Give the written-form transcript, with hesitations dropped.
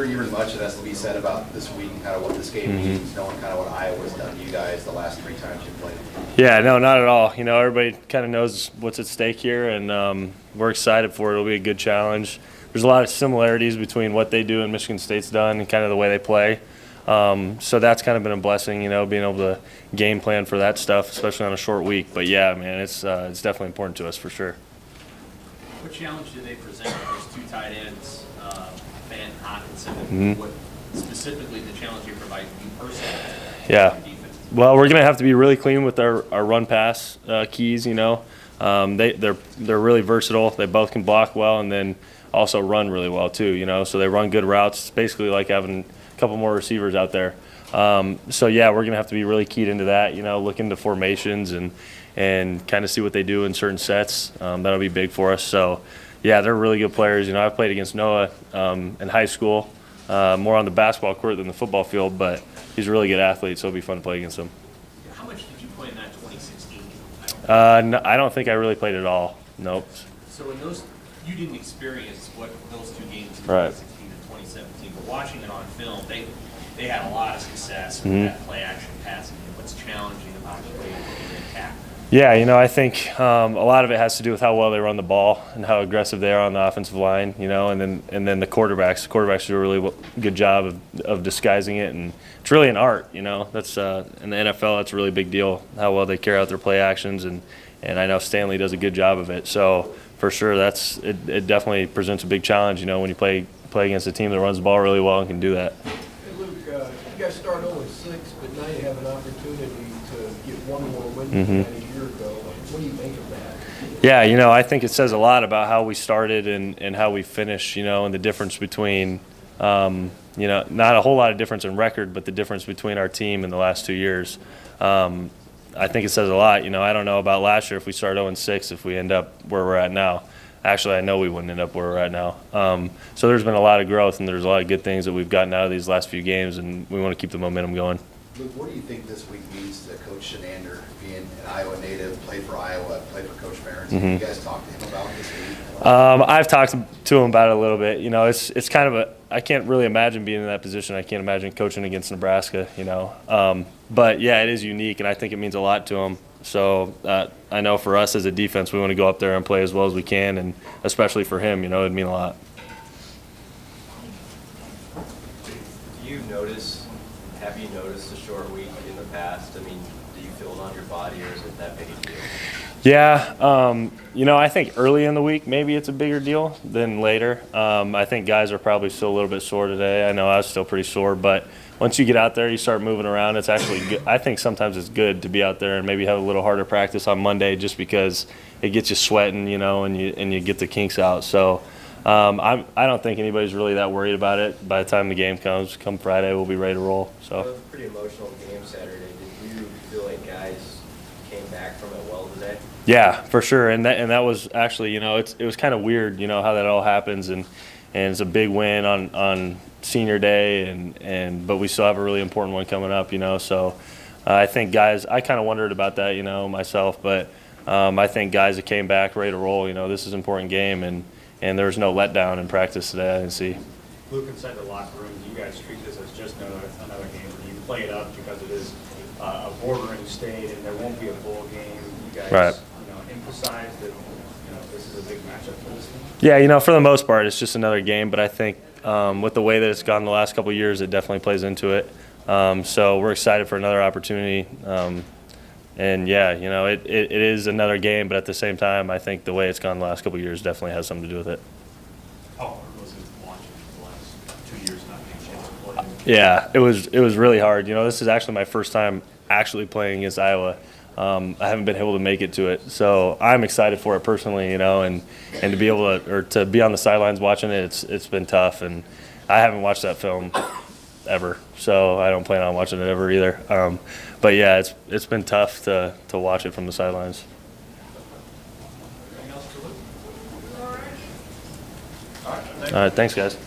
even much of that's to be said about this week and kind of what this game means, knowing kind of what Iowa's done to you guys the last 3 times you've played? Yeah, no, not at all. You know, everybody kind of knows what's at stake here, and we're excited for it. It'll be a good challenge. There's a lot of similarities between what they do and Michigan State's done and kind of the way they play. So that's kind of been a blessing, you know, being able to game plan for that stuff, especially on a short week. But yeah, man, it's definitely important to us for sure. What challenge do they present with those 2 tight ends, Van Hockenson? What specifically the challenge you provide you personally? Yeah. Well, we're gonna have to be really clean with our run pass keys. You know, they're really versatile. They both can block well and then also run really well too. You know, so they run good routes. It's basically like having a couple more receivers out there. So yeah, we're gonna have to be really keyed into that. You know, look into formations and kind of see what they do in certain sets. That'll be big for us. So yeah, they're really good players. You know, I've played against Noah in high school, more on the basketball court than the football field, but he's a really good athlete, so it'll be fun to play against him. How much did you play in that 2016 game? No, I don't think I really played at all. Nope. So in those, you didn't experience what those 2 games in Right. 2016 and 2017, but watching it on film, they had a lot of success with that play action passing. What's challenging about the way they attack? Yeah, you know, I think a lot of it has to do with how well they run the ball and how aggressive they are on the offensive line, you know, and then the quarterbacks. The quarterbacks do a really good job of disguising it, and it's really an art, you know. That's in the NFL, that's a really big deal, how well they carry out their play actions, and I know Stanley does a good job of it. So for sure, it definitely presents a big challenge, you know, when you play against a team that runs the ball really well and can do that. Hey Luke, you guys start 0-6, but now you have an opportunity to get one more win than you had a year ago. What do you make of that? Yeah, you know, I think it says a lot about how we started and how we finished, you know, and the difference between, you know, not a whole lot of difference in record, but the difference between our team in the last 2 years. I think it says a lot. You know, I don't know about last year if we start 0-6, if we end up where we're at now. Actually, I know we wouldn't end up where we're at now. So there's been a lot of growth, and there's a lot of good things that we've gotten out of these last few games, and we want to keep the momentum going. Luke, what do you think this week means to Coach Shenander, being an Iowa native, played for Iowa, played for Coach Ferentz? You guys talked to him about this week? I've talked to him about it a little bit. You know, it's kind of I can't really imagine being in that position. I can't imagine coaching against Nebraska, you know. But, yeah, it is unique, and I think it means a lot to him. So I know for us as a defense, we want to go up there and play as well as we can, and especially for him, you know, it'd mean a lot. Have you noticed a short week in the past? I mean, do you feel it on your body, or is it that big a deal? Yeah, you know, I think early in the week maybe it's a bigger deal than later. I think guys are probably still a little bit sore today. I know I was still pretty sore, but once you get out there, you start moving around. It's actually good. I think sometimes it's good to be out there and maybe have a little harder practice on Monday, just because it gets you sweating, you know, and you get the kinks out. So I don't think anybody's really that worried about it. By the time the game comes, come Friday, we'll be ready to roll. So. It was a pretty emotional game Saturday. Did you feel like guys came back from it well today? Yeah, for sure, and that was actually, you know, it was kind of weird, you know, how that all happens, and it's a big win on senior day, but we still have a really important one coming up, you know. So I think guys, I kind of wondered about that, you know, myself, but I think guys that came back ready to roll, you know, this is an important game, and there was no letdown in practice today. I didn't see. Luke, inside the locker room, do you guys treat this as just another game? Do you play it up because it is a bordering state and there won't be a bowl game? You guys, right. You know, emphasize that, you know, this is a big matchup for this team? Yeah, you know, for the most part, it's just another game. But I think with the way that it's gone the last couple of years, it definitely plays into it. So we're excited for another opportunity. And, yeah, you know, it is another game, but at the same time, I think the way it's gone the last couple of years definitely has something to do with it. How hard was it watching the last 2 years not getting a chance to play? Yeah, it was really hard. You know, this is actually my first time actually playing against Iowa. I haven't been able to make it to it, so I'm excited for it personally. You know, and to be able to be on the sidelines watching it, it's been tough, and I haven't watched that film ever, so I don't plan on watching it ever either. But yeah, it's been tough to watch it from the sidelines. Anything else to look? All right, thanks guys.